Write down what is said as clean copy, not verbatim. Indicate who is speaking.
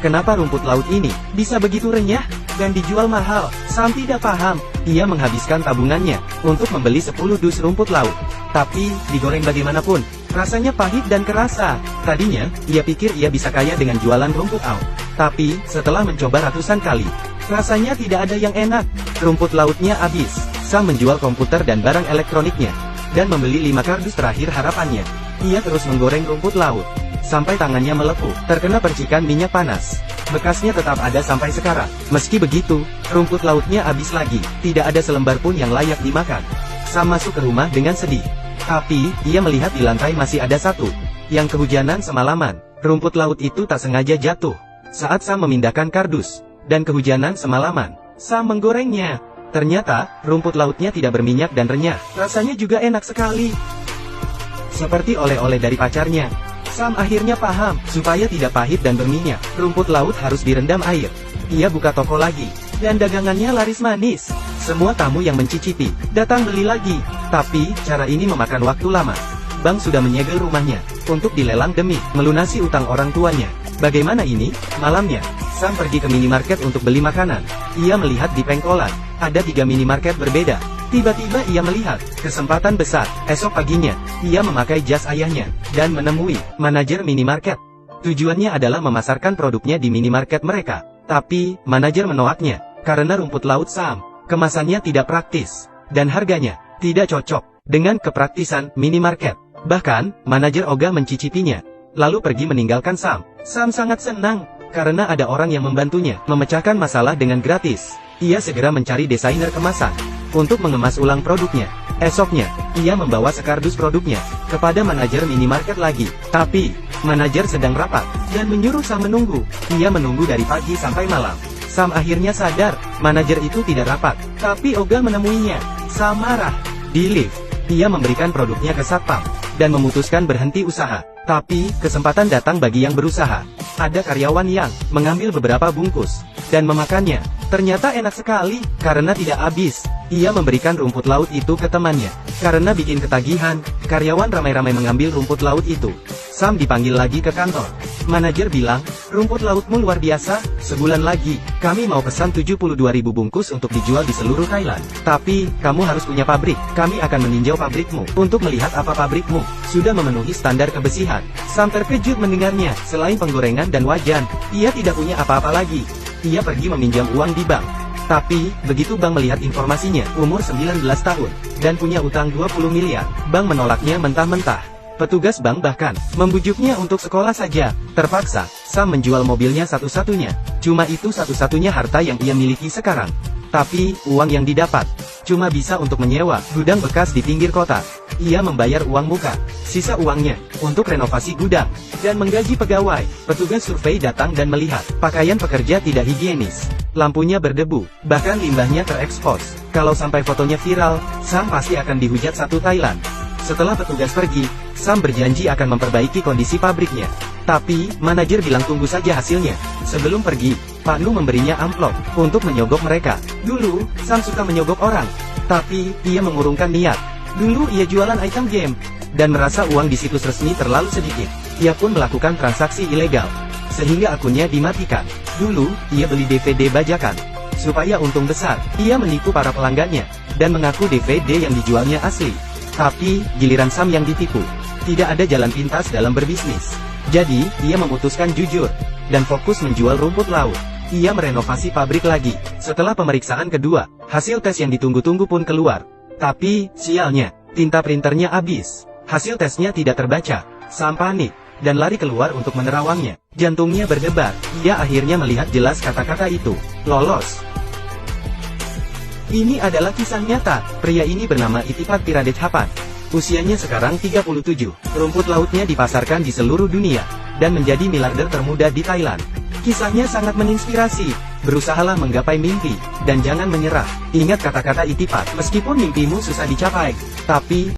Speaker 1: kenapa rumput laut ini bisa begitu renyah dan dijual mahal? Sam tidak paham. Ia menghabiskan tabungannya untuk membeli 10 dus rumput laut. Tapi, digoreng bagaimanapun, rasanya pahit dan kerasa. Tadinya, ia pikir ia bisa kaya dengan jualan rumput laut. Tapi, setelah mencoba ratusan kali, rasanya tidak ada yang enak. Rumput lautnya habis. Sam menjual komputer dan barang elektroniknya, dan membeli 5 kardus terakhir harapannya. Ia terus menggoreng rumput laut sampai tangannya melepuh, terkena percikan minyak panas. Bekasnya tetap ada sampai sekarang. Meski begitu, rumput lautnya habis lagi. Tidak ada selembar pun yang layak dimakan. Sam masuk ke rumah dengan sedih. Tapi, ia melihat di lantai masih ada satu yang kehujanan semalaman. Rumput laut itu tak sengaja jatuh saat Sam memindahkan kardus, dan kehujanan semalaman. Sam menggorengnya. Ternyata, rumput lautnya tidak berminyak dan renyah. Rasanya juga enak sekali. Seperti oleh-oleh dari pacarnya. Sam akhirnya paham, supaya tidak pahit dan berminyak, rumput laut harus direndam air. Ia buka toko lagi, dan dagangannya laris manis. Semua tamu yang mencicipi, datang beli lagi. Tapi, cara ini memakan waktu lama. Bank sudah menyegel rumahnya, untuk dilelang demi melunasi utang orang tuanya. Bagaimana ini? Malamnya, Sam pergi ke minimarket untuk beli makanan. Ia melihat di pengkolan, ada 3 minimarket berbeda. Tiba-tiba ia melihat kesempatan besar. Esok paginya, ia memakai jas ayahnya, dan menemui manajer minimarket. Tujuannya adalah memasarkan produknya di minimarket mereka. Tapi, manajer menolaknya, karena rumput laut Sam kemasannya tidak praktis, dan harganya tidak cocok dengan kepraktisan minimarket. Bahkan, manajer ogah mencicipinya, lalu pergi meninggalkan Sam. Sam sangat senang, karena ada orang yang membantunya memecahkan masalah dengan gratis. Ia segera mencari desainer kemasan untuk mengemas ulang produknya. Esoknya, ia membawa sekardus produknya kepada manajer minimarket lagi. Tapi, manajer sedang rapat, dan menyuruh Sam menunggu. Ia menunggu dari pagi sampai malam. Sam akhirnya sadar, manajer itu tidak rapat. Tapi ogah menemuinya. Sam marah. Di lift, ia memberikan produknya ke satpam, dan memutuskan berhenti usaha. Tapi, kesempatan datang bagi yang berusaha. Ada karyawan yang mengambil beberapa bungkus, dan memakannya. Ternyata enak sekali, karena tidak habis. Ia memberikan rumput laut itu ke temannya. Karena bikin ketagihan, karyawan ramai-ramai mengambil rumput laut itu. Sam dipanggil lagi ke kantor. Manajer bilang, rumput lautmu luar biasa, sebulan lagi, kami mau pesan 72.000 bungkus untuk dijual di seluruh Thailand. Tapi, kamu harus punya pabrik, kami akan meninjau pabrikmu, untuk melihat apa pabrikmu sudah memenuhi standar kebersihan. Sam terkejut mendengarnya, selain penggorengan dan wajan, ia tidak punya apa-apa lagi. Ia pergi meminjam uang di bank. Tapi, begitu bank melihat informasinya, umur 19 tahun, dan punya utang 20 miliar, bank menolaknya mentah-mentah. Petugas bank bahkan membujuknya untuk sekolah saja. Terpaksa, Sam menjual mobilnya satu-satunya. Cuma itu satu-satunya harta yang ia miliki sekarang. Tapi, uang yang didapat cuma bisa untuk menyewa gudang bekas di pinggir kota. Ia membayar uang muka, sisa uangnya untuk renovasi gudang, dan menggaji pegawai. Petugas survei datang dan melihat pakaian pekerja tidak higienis. Lampunya berdebu, bahkan limbahnya terekspos. Kalau sampai fotonya viral, Sam pasti akan dihujat satu Thailand. Setelah petugas pergi, Sam berjanji akan memperbaiki kondisi pabriknya. Tapi, manajer bilang tunggu saja hasilnya. Sebelum pergi, Pak Nu memberinya amplop untuk menyogok mereka. Dulu, Sam suka menyogok orang. Tapi, ia mengurungkan niat. Dulu ia jualan item game, dan merasa uang di situs resmi terlalu sedikit. Ia pun melakukan transaksi ilegal, sehingga akunnya dimatikan. Dulu, ia beli DVD bajakan. Supaya untung besar, ia menipu para pelanggannya, dan mengaku DVD yang dijualnya asli. Tapi, giliran Sam yang ditipu. Tidak ada jalan pintas dalam berbisnis. Jadi, ia memutuskan jujur, dan fokus menjual rumput laut. Ia merenovasi pabrik lagi. Setelah pemeriksaan kedua, hasil tes yang ditunggu-tunggu pun keluar. Tapi, sialnya, tinta printernya habis. Hasil tesnya tidak terbaca. Sam panik, dan lari keluar untuk menerawangnya. Jantungnya berdebar. Ia akhirnya melihat jelas kata-kata itu. Lolos. Ini adalah kisah nyata. Pria ini bernama Itipat Piradech Hapan. Usianya sekarang 37. Rumput lautnya dipasarkan di seluruh dunia, dan menjadi miliarder termuda di Thailand. Kisahnya sangat menginspirasi. Berusahalah menggapai mimpi, dan jangan menyerah. Ingat kata-kata Itipat, meskipun mimpimu susah dicapai, tapi